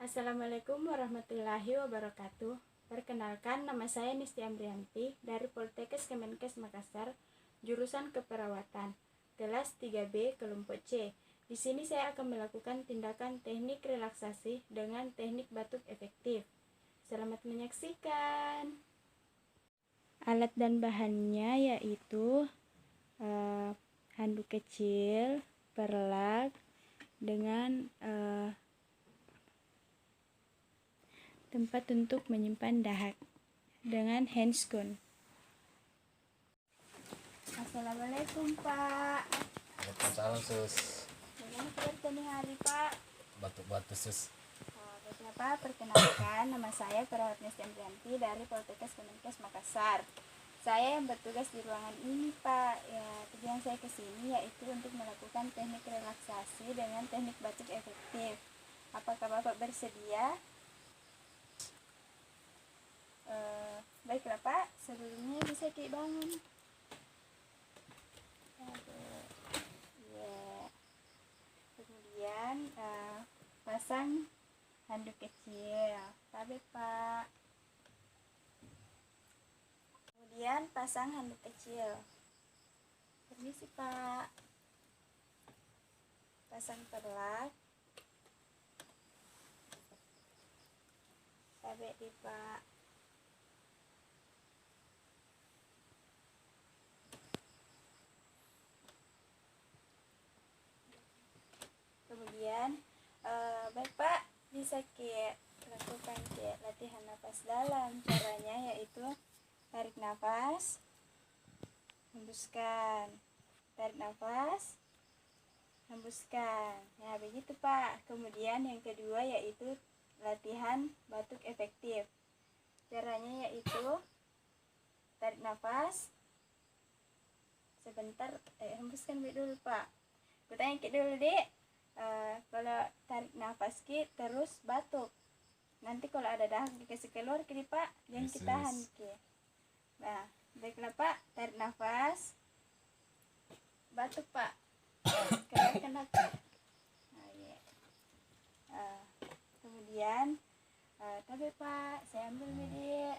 Assalamualaikum warahmatullahi wabarakatuh. Perkenalkan, nama saya Nisti Amrianti dari Poltekkes Kemenkes Makassar, jurusan Keperawatan, kelas 3B kelompok C. Di sini saya akan melakukan tindakan teknik relaksasi dengan teknik batuk efektif. Selamat menyaksikan. Alat dan bahannya yaitu handuk kecil, perlak, dengan tempat untuk menyimpan dahak dengan handscoon. Assalamualaikum Pak. Waalaikumsalam sus. Bagaimana kabar nih hari Pak? Batuk-batuk sus. Baiklah Pak, perkenalkan nama saya Perawat Nisti Amrianti dari Poltekkes Kemenkes Makassar. Saya yang bertugas di ruangan ini Pak. Tujuan saya kesini yaitu untuk melakukan teknik relaksasi dengan teknik batuk efektif. Apakah Bapak bersedia? Baiklah Pak, sebelumnya bisa bangun. Kemudian pasang handuk kecil, tapi Pak. Kemudian pasang handuk kecil. Permisi Pak. Pasang perlak. Tabek di Pak. Kemudian baik Pak, bisa lakukan latihan nafas dalam. Caranya yaitu tarik nafas, hembuskan, tarik nafas, hembuskan. Nah begitu Pak. Kemudian yang kedua yaitu latihan batuk efektif. Caranya yaitu tarik nafas sebentar, hembuskan dulu Pak. Kutanya dulu Dek. Kalau tarik nafas terus batuk, nanti kalau ada dahak dikasih keluar Pak, jangan ditahan Nah baiklah Pak, tarik nafas, batuk Pak, keluarkan dahak. Kemudian tapi Pak, saya ambil Dek.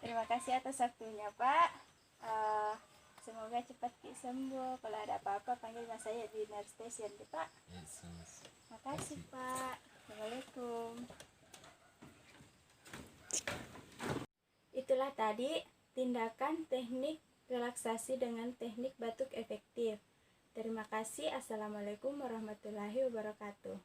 Terima kasih atas waktunya Pak. Semoga cepat sembuh. Kalau ada apa-apa panggil mas saya di nurse station Pak. Yesus. Makasih Pak. Assalamualaikum. Itulah tadi tindakan teknik relaksasi dengan teknik batuk efektif. Terima kasih. Assalamualaikum warahmatullahi wabarakatuh.